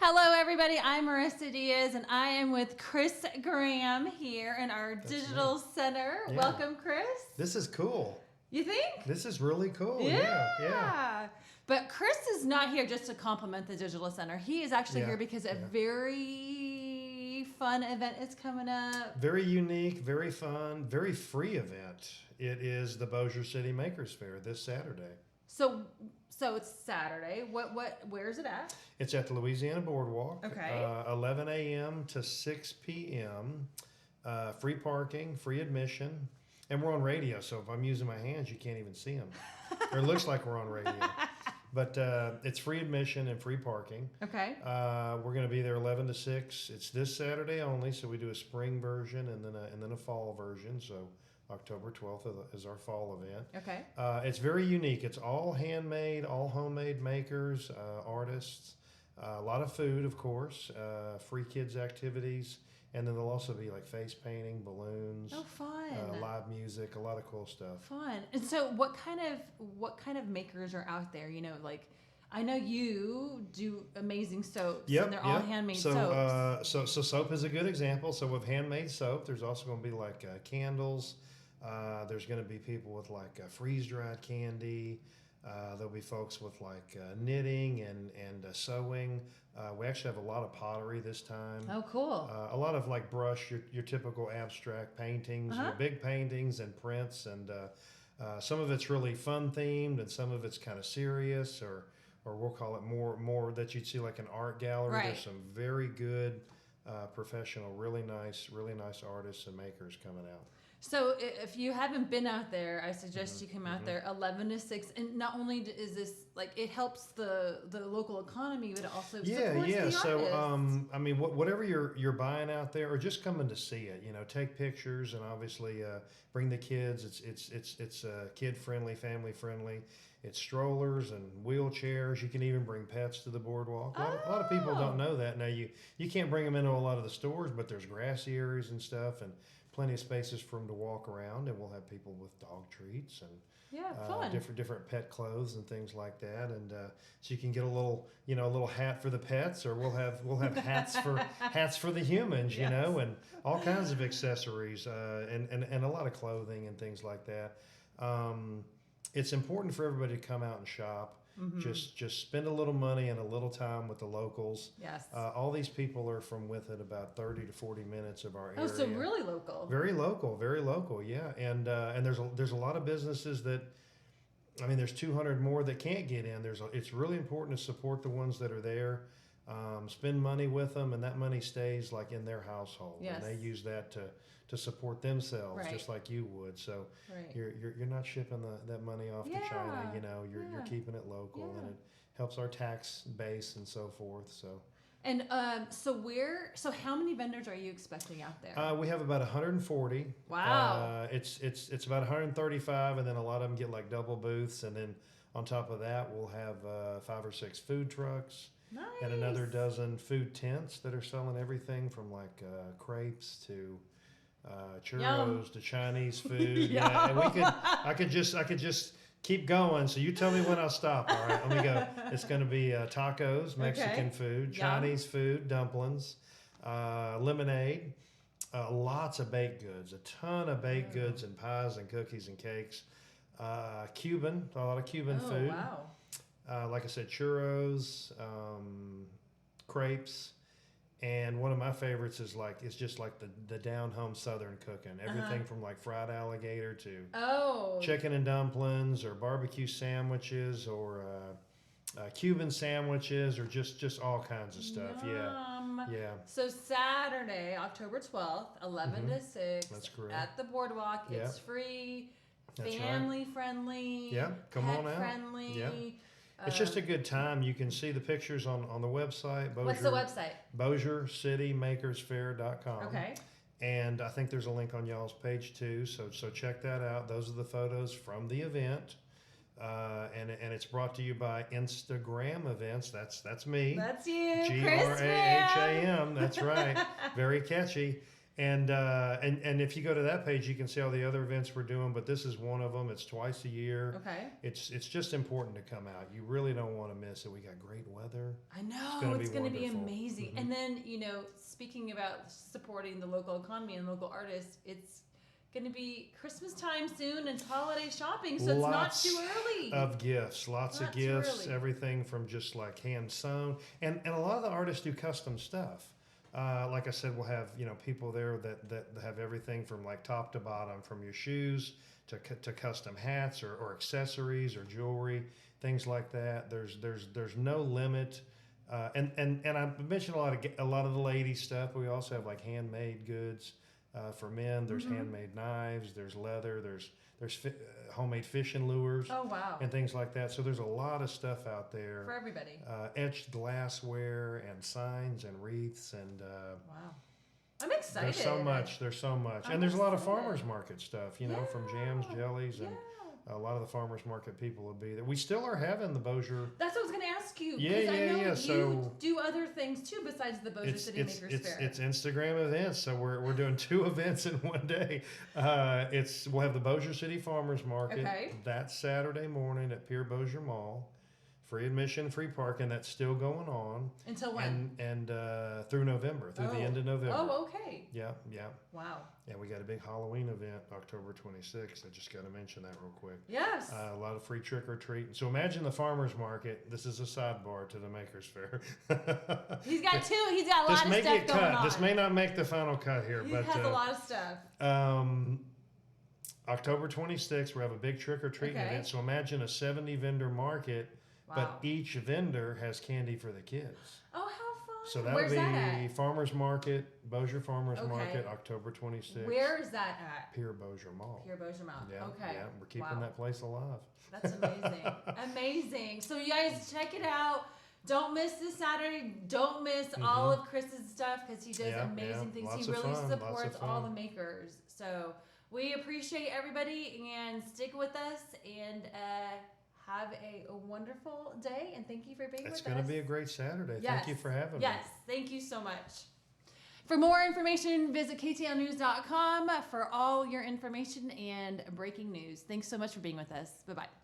Hello, everybody. I'm Marissa Diaz, and I am with Chris Graham here in our digital center. Yeah. Welcome, Chris. This is cool. You think? This is really cool. Yeah. But Chris is not here just to compliment the digital center. He is actually here because a very fun event is coming up. Very unique, very fun, very free event. It is the Bossier City Makers Fair this Saturday. So it's Saturday. Where is it at? It's at the Louisiana Boardwalk. Okay. 11 a.m. to 6 p.m. Free parking, free admission. And we're on radio, so if I'm using my hands, you can't even see them. Or it looks like we're on radio. But it's free admission and free parking. Okay. We're going to be there 11 to 6. It's this Saturday only, so we do a spring version and then a fall version. So October 12th is our fall event. Okay. It's very unique. It's all handmade, all homemade makers, artists, a lot of food, of course, free kids activities. And then there'll also be like face painting, balloons, Oh, fun. live music, a lot of cool stuff. Fun. And so what kind of makers are out there? You know, like I know you do amazing soaps and they're all handmade soaps. So soap is a good example. So with handmade soap, there's also going to be like candles. There's going to be people with like freeze-dried candy. There'll be folks with like knitting and sewing. We actually have a lot of pottery this time. Oh, cool. A lot of like brush, your typical abstract paintings, your big paintings and prints, and some of it's really fun themed, and some of it's kind of serious, or we'll call it more that you'd see like an art gallery. Right. There's some very good professional, really nice artists and makers coming out. So if you haven't been out there, I suggest you come out there 11 to 6. And not only is this like it helps the local economy, but it also supports the artists. So I mean, whatever you're buying out there, or just coming to see it, take pictures and obviously bring the kids. It's kid friendly, family friendly. It's strollers and wheelchairs. You can even bring pets to the boardwalk. A lot of people don't know that. Now you can't bring them into a lot of the stores, but there's grassy areas and stuff, and plenty of spaces for them to walk around, and we'll have people with dog treats and fun. different pet clothes and things like that, and so you can get a little hat for the pets, or we'll have hats for the humans, and all kinds of accessories and a lot of clothing and things like that. It's important for everybody to come out and shop. Mm-hmm. Just spend a little money and a little time with the locals. Yes. All these people are from within about 30 to 40 minutes of our area. Oh, so really local. Very local, yeah. And there's a lot of businesses that, I mean, there's 200 more that can't get in. It's really important to support the ones that are there. Spend money with them, and that money stays like in their household. Yes. And they use that to support themselves, right. just like you would. So right. you're not shipping that money off to China. You're keeping it local, and it helps our tax base and so forth. So. And so how many vendors are you expecting out there? We have about 140. Wow. It's about 135, and then a lot of them get like double booths, and then on top of that, we'll have 5 or 6 food trucks. Nice. And another dozen food tents that are selling everything from like crepes to churros Yum. to Chinese food. Yeah, and I could just keep going. So you tell me when I'll stop. All right, let me go. It's going to be tacos, Mexican food, Chinese food, dumplings, lemonade, lots of baked goods, a ton of baked goods and pies and cookies and cakes. Cuban, a lot of Cuban food. Wow. Like I said, churros, crepes, and one of my favorites is just like the down home Southern cooking. Everything from like fried alligator to chicken and dumplings, or barbecue sandwiches, or Cuban sandwiches, or just all kinds of stuff. Yum. Yeah. So Saturday, October 12th, 11 to 6. That's correct. At the boardwalk. Yeah. It's free. That's Family friendly. Yeah, come on out. Friendly. Yeah. It's just a good time. You can see the pictures on the website. What's the website? BossierCityMakersFair.com. Okay. And I think there's a link on y'all's page too. So check that out. Those are the photos from the event. And it's brought to you by Instagram Events. That's me. That's you, Graham. That's right. Very catchy. And if you go to that page, you can see all the other events we're doing. But this is one of them. It's twice a year. Okay. It's just important to come out. You really don't want to miss it. We got great weather. I know it's going to be wonderful. amazing. And then speaking about supporting the local economy and local artists, it's going to be Christmas time soon and holiday shopping, so Lots it's not too early. Of gifts, lots Not of too gifts, early. everything from just like hand sewn, and a lot of the artists do custom stuff. Like I said, we'll have people there that have everything from like top to bottom, from your shoes to custom hats or accessories or jewelry, things like that. There's no limit. And I mentioned a lot of the ladies stuff, but we also have like handmade goods. For men, there's handmade knives, there's leather, there's homemade fishing lures. Oh, wow. And things like that. So there's a lot of stuff out there. For everybody. Etched glassware and signs and wreaths and wow. I'm excited. There's so much. I'm And there's a lot of excited. farmers market stuff, from jams, jellies, and a lot of the farmers market people will be there. We still are having the Bossier. That's what I was going to ask you. Yeah. You So do other things too besides the Bossier City Makers Fair. It's Instagram events. So we're doing 2 events in one day. We'll have the Bossier City Farmers Market that Saturday morning at Pier Bossier Mall. Free admission, free parking. That's still going on. Until when? And through November, through the end of November. Oh, okay. Yeah. Wow. And we got a big Halloween event October 26th. I just got to mention that real quick. Yes. A lot of free trick or treating. So imagine the farmers market. This is a sidebar to the Makers Fair. He's got a lot of stuff going on. This may not make the final cut here, He has a lot of stuff. October 26th, we have a big trick or treating event. So imagine a 70 vendor market. Wow. But each vendor has candy for the kids. Oh, how fun. So that'll Where's be that at? Farmers Market, Bossier Farmers Market, October 26th. Where is that at? Pier Bossier Mall. Pier Bossier Mall. Yeah, Okay. Yeah, we're keeping that place alive. That's amazing. Amazing. So you guys check it out. Don't miss this Saturday. Don't miss all of Chris's stuff because he does amazing things. Lots he of really fun. supports all the makers. So we appreciate everybody and stick with us and have a wonderful day, and thank you for being with us. It's going to be a great Saturday. Yes. Thank you for having me. Yes, thank you so much. For more information, visit ktlnews.com for all your information and breaking news. Thanks so much for being with us. Bye-bye.